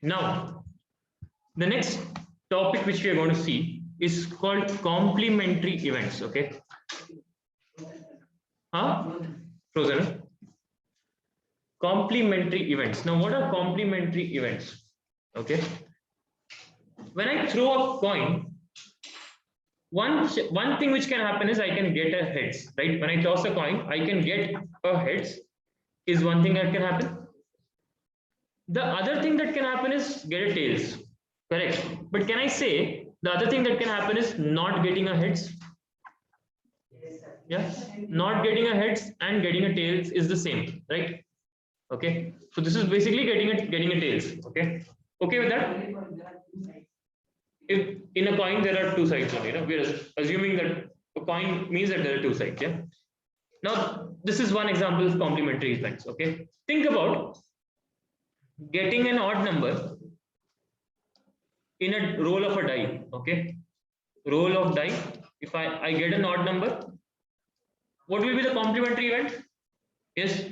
Now, the next topic which we are going to see is called complementary events. Okay. Frozen. Complementary events. Now, what are complementary events? Okay. When I throw a coin, one thing which can happen is I can get a heads, right? When I toss a coin, I can get a heads is one thing that can happen. The other thing that can happen is get a tails, correct? But can I say the other thing that can happen is not getting a heads? Yeah, not getting a heads and getting a tails is the same, right? Okay, so this is basically getting a tails. Okay, okay with that? If in a coin there are two sides only, we are assuming that a coin means that there are two sides. Yeah. Now this is one example of complementary events. Okay, think about getting an odd number in a roll of a die. Okay, roll of die. If I get an odd number, what will be the complementary event? Yes,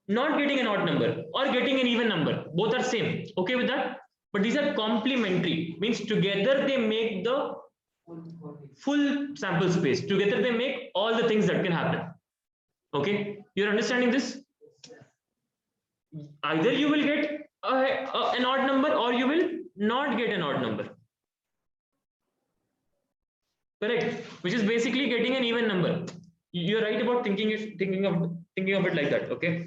not getting an odd number or getting an even number. Both are same. Okay with that? But these are complementary, means together they make the full sample space. Together they make all the things that can happen. Okay, you're understanding this? Either you will get an odd number or you will not get an odd number. Correct, which is basically getting an even number. You're right about thinking of it like that. Okay.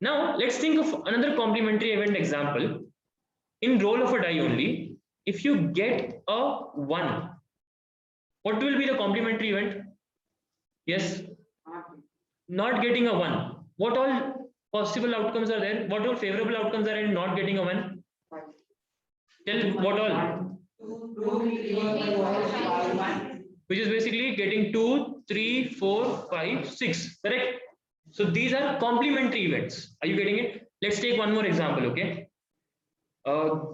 Now let's think of another complementary event example. In roll of a die only, if you get a 1, what will be the complementary event? Yes, not getting a 1. What all possible outcomes are there? What all favorable outcomes are in not getting a 1? Tell what all? Which is basically getting 2, 3, 4, 5, 6. Correct? So these are complementary events. Are you getting it? Let's take one more example. Okay.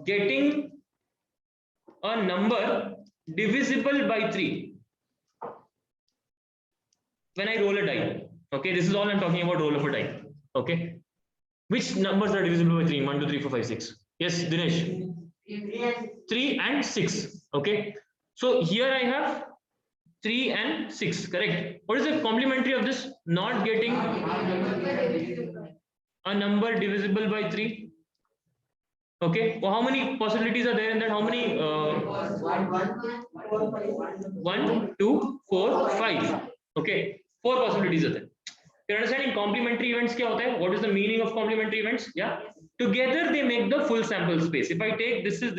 Getting a number divisible by 3 when I roll a die. Okay, this is all I'm talking about, roll of a die. Okay, which numbers are divisible by 3? 1, 2, 3, 4, 5, 6. Yes, Dinesh. 3 and 6. Okay, so here I have 3 and 6. Correct. What is the complementary of this? Not getting a number divisible by 3. Okay, well, how many possibilities are there in that? How many? 1, 2, 4, 5. Okay, 4 possibilities are there. You're understanding complementary events kya hota hai? What is the meaning of complementary events? Yeah, together they make the full sample space. If I take this will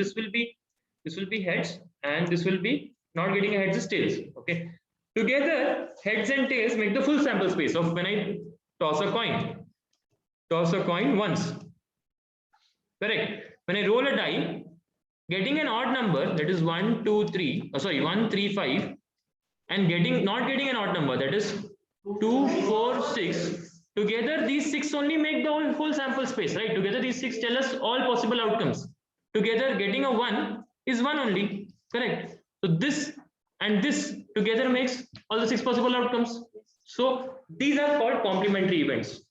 be heads and this will be not getting a heads is tails. Okay, together heads and tails make the full sample space of when I toss a coin once. Correct. When I roll a die, getting an odd number, that is 1, 2, 3, 1, 3, 5, and not getting an odd number, that is 2, 4, 6. Together these 6 only make the full sample space, right? Together these 6 tell us all possible outcomes. Together getting a 1 is 1 only. Correct. So this and this together makes all the 6 possible outcomes. So these are called complementary events.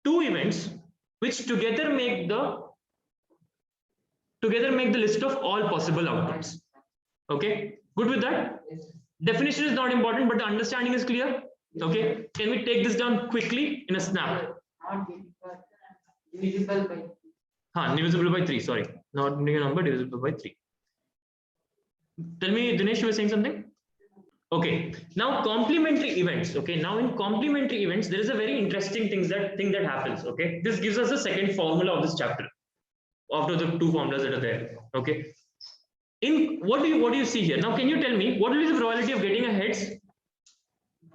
2 events which together make the list of all possible outcomes. Okay, good with that? Definition is not important, but the understanding is clear. Okay, can we take this down quickly in a snap? Divisible by 3. Sorry, not a number divisible by 3. Tell me, Dinesh, you were saying something? Okay, now complementary events. Okay, now in complementary events, there is a very interesting thing that happens. Okay, this gives us the second formula of this chapter after the 2 formulas that are there. Okay, in what do you see here? Now can you tell me what will be the probability of getting a heads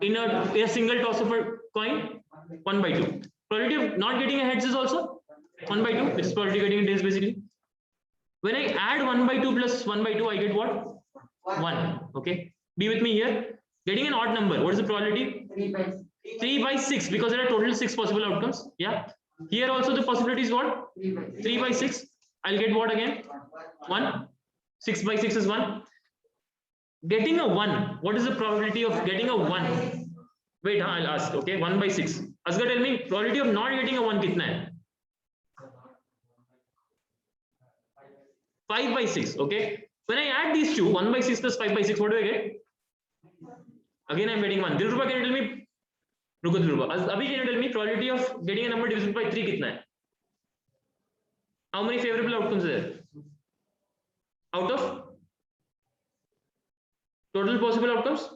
in a single toss of a coin? 1 by 2. Probability of not getting a heads is also 1 by 2. It's probability getting a tails basically. When I add 1 by 2 plus 1 by 2, I get what? 1. Okay, be with me here. Getting an odd number, what is the probability? 3 by 6, because there are total 6 possible outcomes. Yeah, here also the possibility is what? 3 by 6. I'll get what again? 1. 6 by 6 is 1. Getting a 1, what is the probability of getting a 1? Wait, I'll ask. Okay, 1 by 6. Asghar, tell me, probability of not getting a 1 kitna hai? 5 by 6. Okay, when I add these two, 1 by 6 plus 5 by 6, what do I get? Again I'm getting 1. Dilruba, can you tell me? Ruko Dilruba, Abhi, can you tell me probability of getting a number divisible by 3 kitna hai? How many favorable outcomes are there? Out of total possible outcomes?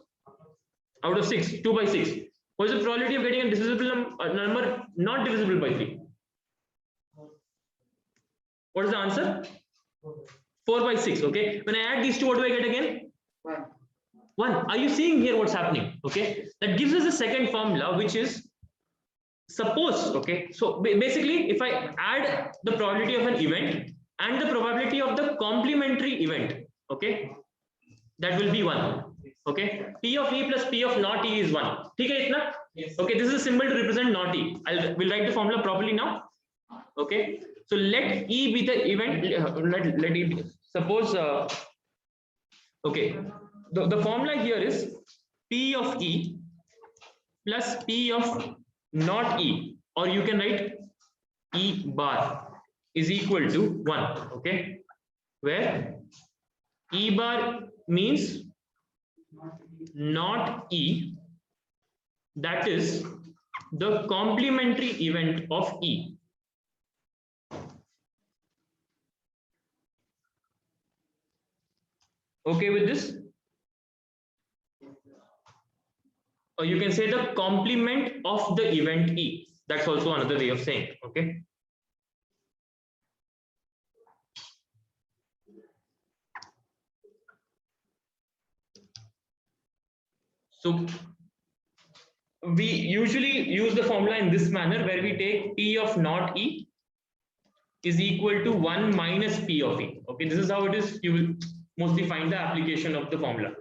Out of 6, 2 by 6. What is the probability of getting a divisible number not divisible by 3? What is the answer? 4 by 6. Okay, when I add these two, what do I get again? 1. Are you seeing here what's happening? Okay, that gives us a second formula, which is suppose. Okay, so basically if I add the probability of an event and the probability of the complementary event, okay, that will be 1. Okay, P of E plus P of not E is 1. Okay, itna? Yes. Okay, this is a symbol to represent not E. We'll write the formula properly now. Okay, so let E be the event. Let E be. Suppose okay, the formula here is P of E plus P of not E, or you can write E bar is equal to 1. Okay, where E bar means not E, that is the complementary event of E. Okay with this? Or you can say the complement of the event E. That's also another way of saying. Okay. So we usually use the formula in this manner, where we take P of not E is equal to 1 minus P of E. Okay, this is how it is. You will mostly find the application of the formula.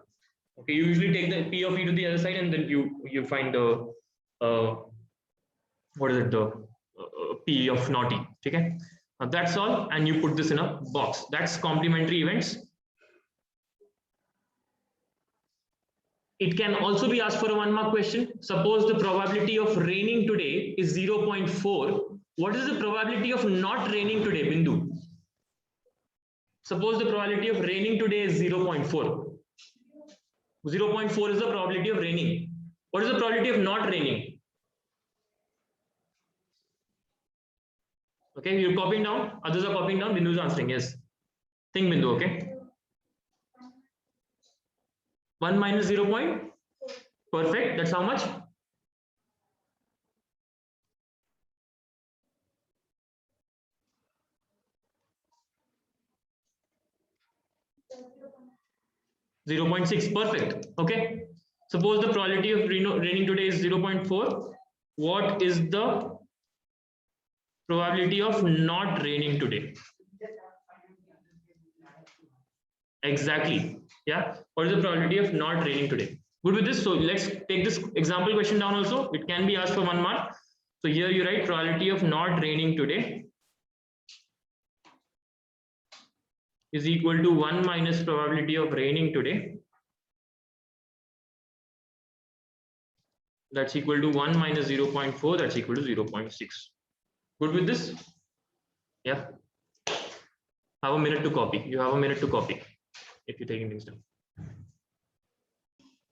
Okay, you usually take the P of E to the other side, and then you find the what is it, the P of not E. Okay, that's all, and you put this in a box. That's complementary events. It can also be asked for a 1 mark question. Suppose the probability of raining today is 0.4. What is the probability of not raining today, Bindu? Suppose the probability of raining today is 0.4. 0.4 is the probability of raining. What is the probability of not raining? Okay, you're copying down. Others are copying down. Bindu is answering. Yes. Think, Bindu. Okay. 1 minus 0. Perfect. That's how much? .6. Perfect. Okay. Suppose the probability of raining today is 0.4. What is the probability of not raining today? Exactly. Yeah. What is the probability of not raining today? Good with this. So let's take this example question down also. It can be asked for 1 mark. So here you write probability of not raining today is equal to 1 minus probability of raining today. That's equal to 1 minus 0.4. That's equal to 0.6. Good with this? Yeah. Have a minute to copy. You have a minute to copy if you're taking things down.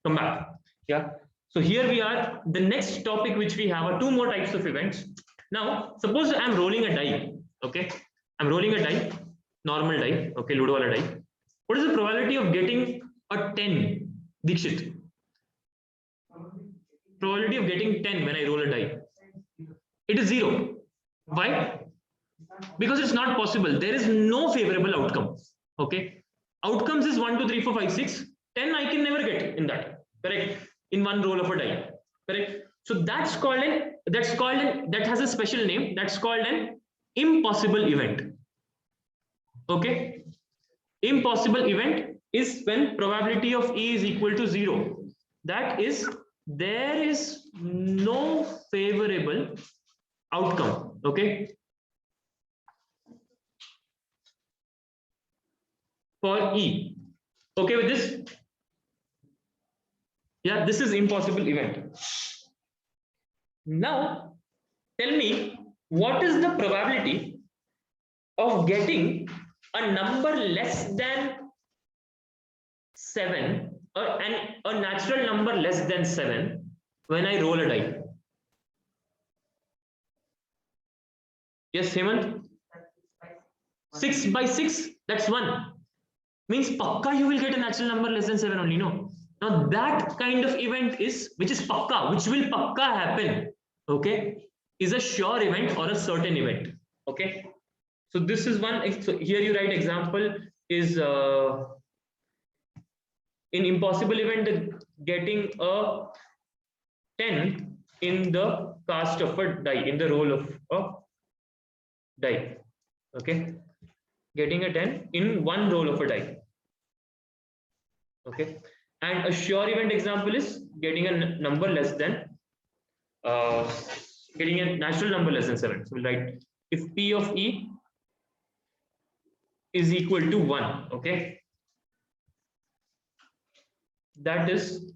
Come back. Yeah. So here we are. The next topic which we have are 2 more types of events. Now, suppose I'm rolling a die. Okay. I'm rolling a die, normal die. Okay, Ludo wala die. What is the probability of getting a 10? Dikshit. Probability of getting 10 when I roll a die. It is 0. Why? Because it's not possible. There is no favorable outcome. Okay. Outcomes is 1, 2, 3, 4, 5, 6. 10 I can never get in that. Correct. In one roll of a die. Correct. So that has a special name. That's called an impossible event. Okay. Impossible event is when probability of E is equal to 0. That is, there is no favorable outcome. Okay. For E. Okay with this? Yeah, this is impossible event. Now, tell me, what is the probability of getting a number less than 7 and a natural number less than 7 when I roll a die? Yes, Hemant? 6 by 6, that's 1. Means pakka you will get a natural number less than 7 only, no? Now that kind of event is, which is pakka, which will pakka happen, okay, is a sure event or a certain event, okay? So this is one, so here you write example is in impossible event getting a 10 in the cast of a die, in the roll of a die, okay? Getting a 10 in one roll of a die, okay? And a sure event example is getting a number less than, getting a natural number less than 7. So we'll write if P of E is equal to 1, okay? That is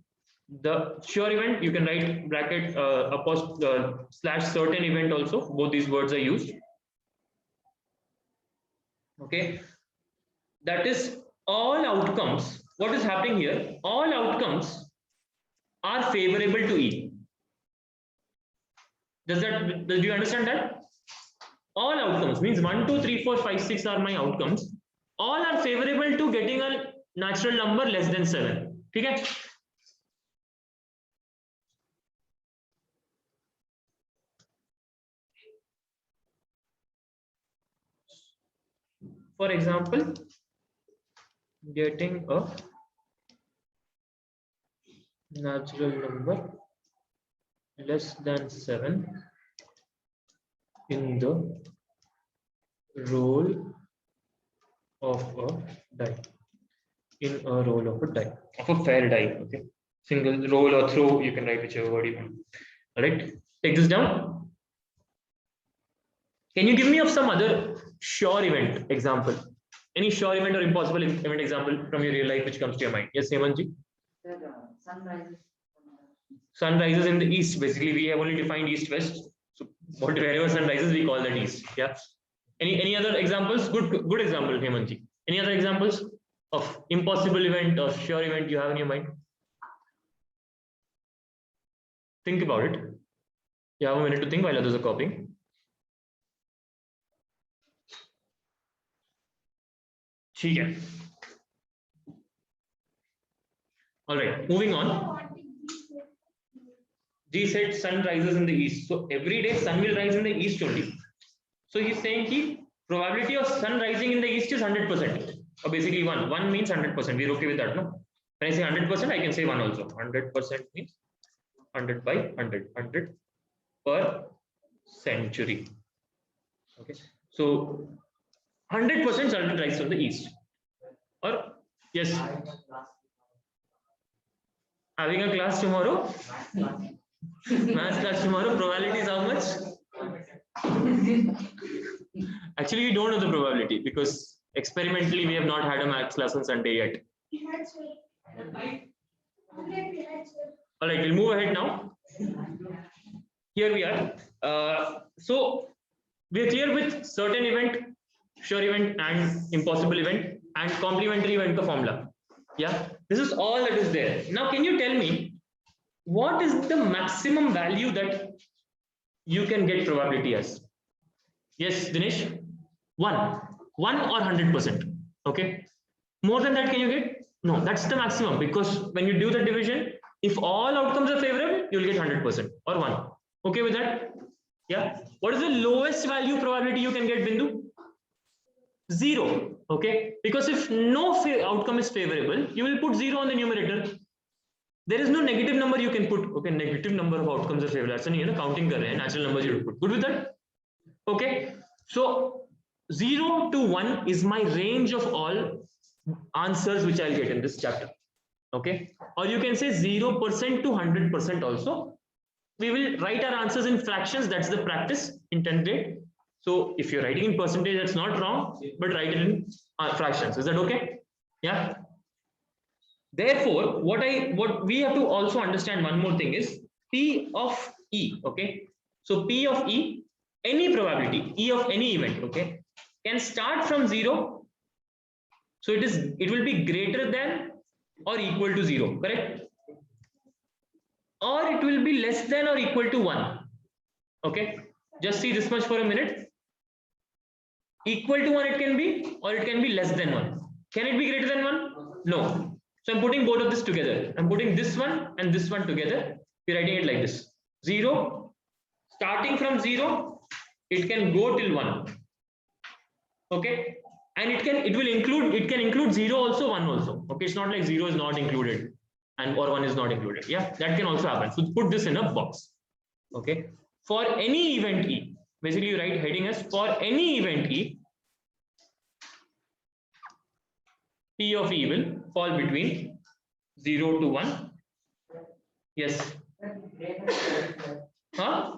the sure event. You can write bracket slash certain event also. Both these words are used. Okay. That is all outcomes. What is happening here? All outcomes are favorable to E. Do you understand that? All outcomes means 1, 2, 3, 4, 5, 6 are my outcomes. All are favorable to getting a natural number less than 7. Okay. For example, getting a natural number less than 7 in the roll of a die, in a roll of a die, of a fair die, okay? Single roll or throw, you can write whichever word you want. All right, take this down. Can you give me of some other sure event example? Any sure event or impossible event example from your real life which comes to your mind? Yes, Hemanji? Sun rises in the east. Basically, we have only defined east-west. So wherever sun rises, we call that east. Yeah. Any other examples? Good example, Hemanji. Any other examples of impossible event or sure event you have in your mind? Think about it. You have a minute to think while others are copying. Okay. All right, moving on. G said sun rises in the east. So every day sun will rise in the east only. So he's saying the probability of sun rising in the east is 100%. Or basically 1. 1 means 100%. We're okay with that, no? When I say 100%, I can say 1 also. 100% means 100 by 100. 100 per century. Okay. So 100% sun will rise from the east. Or yes. Having a class tomorrow? Math class tomorrow. Probability is how much? Actually, we don't know the probability because experimentally we have not had a math class on Sunday yet. All right, we'll move ahead now. Here we are. So we are clear with certain event, sure event, and impossible event, and complementary event the formula. Yeah, this is all that is there. Now, can you tell me what is the maximum value that you can get probability as? Yes, Dinesh? 1 or 100%. Okay. More than that, can you get? No, that's the maximum, because when you do the division, if all outcomes are favorable, you'll get 100% or 1. Okay with that? Yeah. What is the lowest value probability you can get, Bindu? 0. Okay. Because if no outcome is favorable, you will put 0 on the numerator. There is no negative number you can put. Okay, negative number of outcomes are favorable. That's counting kar rahe hain, natural numbers you put. Good with that? Okay. So 0 to 1 is my range of all answers which I'll get in this chapter. Okay. Or you can say 0% to 100% also. We will write our answers in fractions. That's the practice in 10th grade. So if you're writing in percentage, that's not wrong, but write it in fractions. Is that okay? Yeah. Therefore, what we have to also understand one more thing is P of E. Okay. So P of E, any probability, E of any event, okay, can start from 0 So it will be greater than or equal to 0, correct? Or it will be less than or equal to 1. Okay, just see this much for a minute. Equal to 1 it can be, or it can be less than 1. Can it be greater than 1? No. So I'm putting both of this together. I'm putting this one and this one together. We're writing it like this. 0, starting from 0, it can go till 1. Okay, and it can include 0 also, 1 also. Okay, it's not like 0 is not included and or 1 is not included. Yeah, that can also happen. So put this in a box. Okay, for any event E, basically you write heading as for any event E, P of E will fall between 0 to 1. Yes. Huh?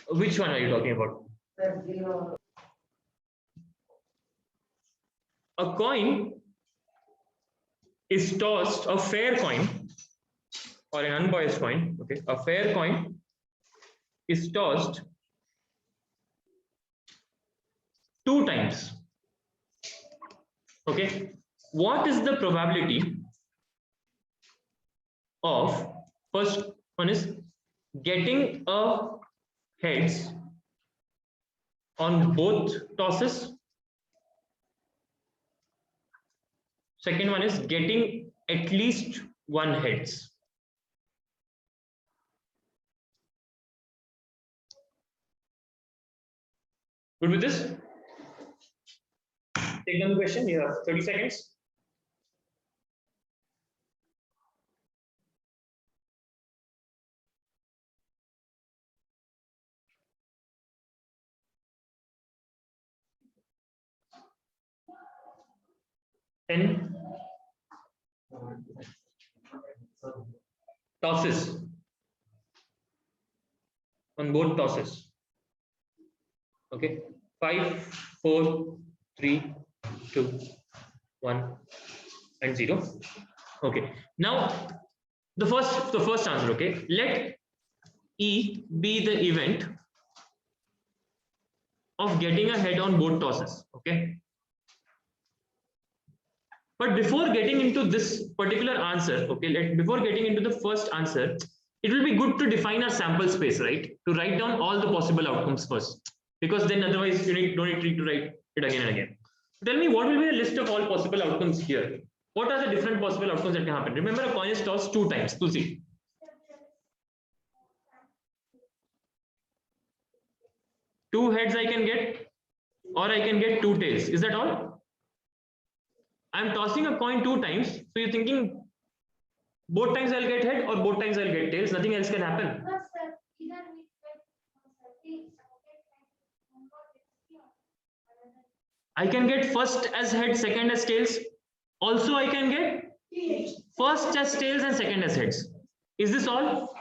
Which one are you talking about? A coin is tossed, a fair coin or an unbiased coin, okay, a fair coin is tossed 2 times. Okay, what is the probability of, first one is getting a heads on both tosses, second one is getting at least 1 heads. Good with this? Take down the question. You have 30 seconds. Tosses on both tosses. Okay, 5, 4, 3, 2, 1, and 0. Okay, now the first answer. Okay, let E be the event of getting a head on both tosses. Okay, but before getting into this particular answer, okay, before getting into the first answer, it will be good to define our sample space, right? To write down all the possible outcomes first, because then otherwise you don't need to write it again and again. Tell me, what will be a list of all possible outcomes here? What are the different possible outcomes that can happen? Remember, a coin is tossed 2 times. Tulsi. 2 heads I can get, or I can get 2 tails. Is that all? I'm tossing a coin 2 times. So you're thinking both times I'll get head or both times I'll get tails. Nothing else can happen. I can get first as head, second as tails. Also, I can get first as tails and second as heads. Is this all?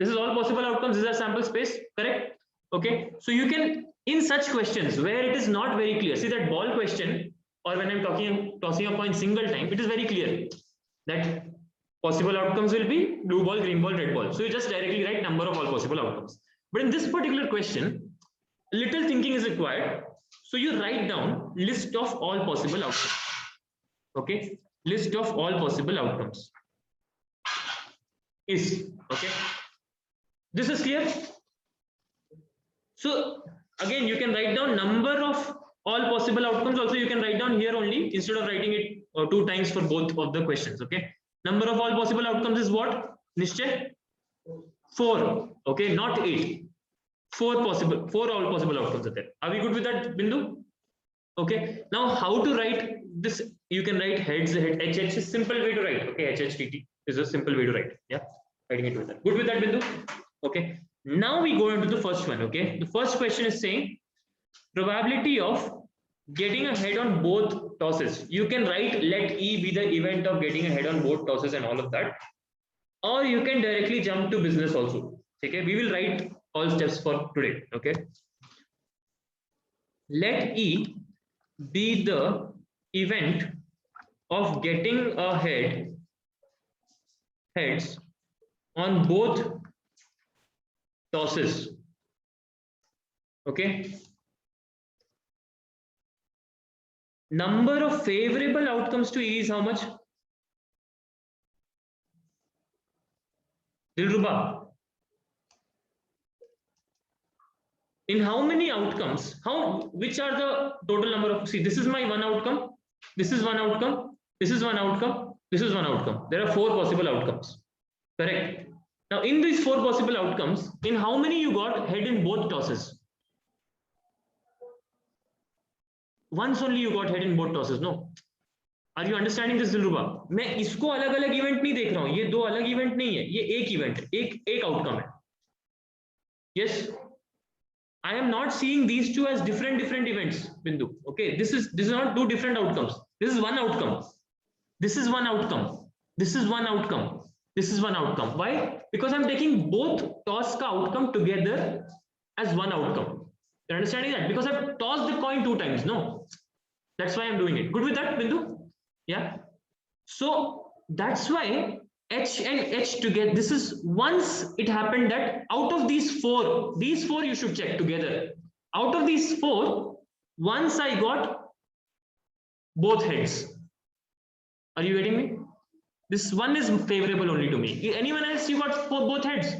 This is all possible outcomes. This is our sample space, correct? Okay. So you can, in such questions where it is not very clear, see that ball question, or when I'm tossing a coin single time, it is very clear that possible outcomes will be blue ball, green ball, red ball. So you just directly write number of all possible outcomes. But in this particular question, little thinking is required. So you write down list of all possible outcomes. Okay, list of all possible outcomes is, okay. This is clear. So again, you can write down number of all possible outcomes. Also, you can write down here only instead of writing it 2 times for both of the questions. Okay, number of all possible outcomes is what? Nishchay? 4. Okay, not 8. 4 all possible outcomes are there. Are we good with that, Bindu? Okay, now how to write this? You can write heads, HH is simple way to write. Okay, HHTT is a simple way to write. Yeah, writing it with that. Good with that, Bindu? Okay, now we go into the first one. Okay, the first question is saying probability of getting a head on both tosses. You can write let E be the event of getting a head on both tosses and all of that, or you can directly jump to business also. Okay, we will write all steps for today. Okay, let E be the event of getting a heads on both tosses. Okay, number of favorable outcomes to E is how much? Dilruba, in how many outcomes, which are the total number of, see, this is my one outcome, this is one outcome, this is one outcome, this is one outcome. There are 4 possible outcomes, correct? Now in these 4 possible outcomes, in how many you got head in both tosses? Once only you got head in both tosses, no? Are you understanding this, Dilruba? मैं इसको अलग अलग event नहीं देख रहा हूं, ये 2 अलग इवेंट नहीं है, ये एक इवेंट, एक आउटकम है. Yes, I am not seeing these two as different events, Bindu. Okay, this is not 2 different outcomes. This is one outcome. This is one outcome. This is one outcome. This is one outcome. Why? Because I'm taking both toss ka outcome together as one outcome. You're understanding that? Because I've tossed the coin 2 times. No, that's why I'm doing it. Good with that, Bindu? Yeah. So that's why H and H together. This is once it happened that out of these four you should check together. Out of these 4, once I got both heads. Are you getting me? This one is favorable only to me. Anyone else you got both heads?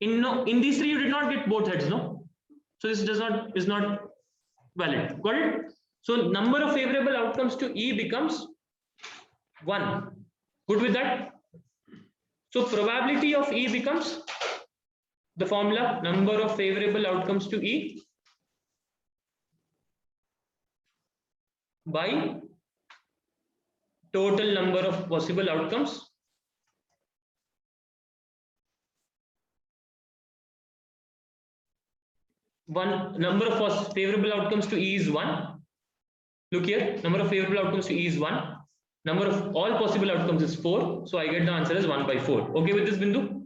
In these 3 you did not get both heads, no? So this is not valid. Got it? So number of favorable outcomes to E becomes 1. Good with that? So probability of E becomes the formula, number of favorable outcomes to E by total number of possible outcomes number of favorable outcomes to E is 1. Look here, number of favorable outcomes to E is 1. Number of all possible outcomes is 4. So I get the answer as 1 by 4. Okay with this, Bindu?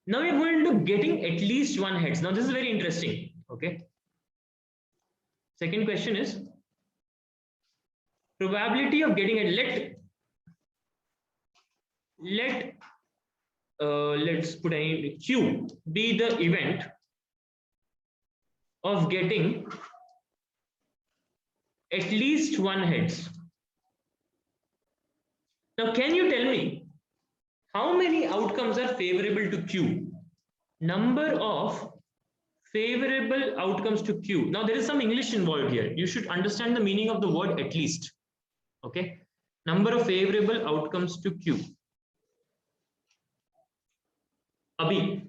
Now we are going to getting at least 1 heads. Now this is very interesting. Okay. Second question is probability of getting a let's put a Q be the event of getting at least 1 heads. Now can you tell me how many outcomes are favorable to Q? Number of favorable outcomes to Q. Now there is some English involved here. You should understand the meaning of the word at least. Okay. Number of favorable outcomes to Q. Abhi.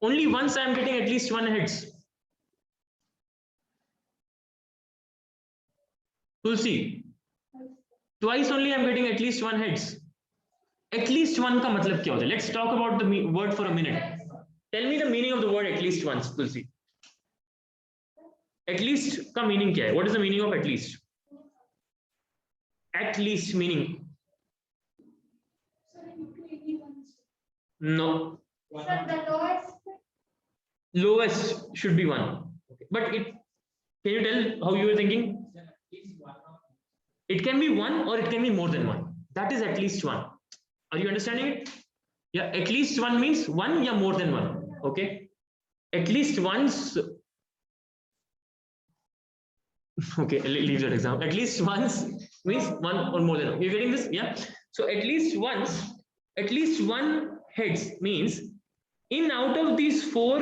Only once I am getting at least 1 heads. Tulsi. Twice only I am getting at least 1 heads. At least 1 का मतलब क्या होता है? Let's talk about the word for a minute. Tell me the meaning of the word at least once, Tulsi. At least का meaning क्या है? What is the meaning of at least? At least meaning. No. Lowest should be 1. Okay. But can you tell how you were thinking? It can be 1 or it can be more than 1. That is at least 1. Are you understanding it? Yeah, at least 1 means 1 or more than 1. Okay. At least once. Okay, leave that example. At least once means 1 or more than 1. You're getting this? Yeah. So at least 1 heads means out of these four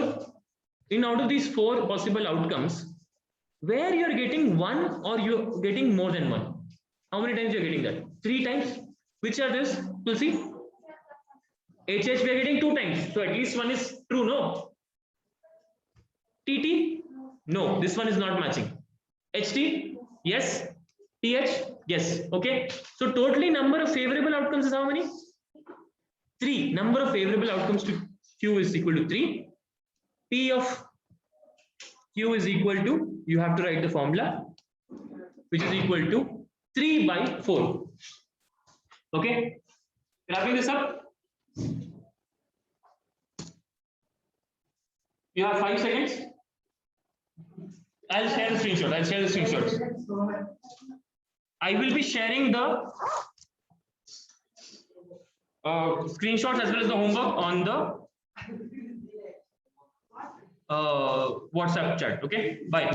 possible outcomes, where you're getting 1 or you're getting more than 1. How many times you're getting that? 3 times. Which are this? Tulsi? HH we are getting 2 times. So at least 1 is true, no? TT? No, this one is not matching. HT? Yes. TH? Yes. Okay. So totally number of favorable outcomes is how many? 3. Number of favorable outcomes to Q is equal to 3. P of Q is equal to, you have to write the formula, which is equal to 3 by 4. Okay. Wrapping this up. You have 5 seconds. I'll share the screenshots. I will be sharing the screenshots as well as the homework on the WhatsApp chat. Okay, bye.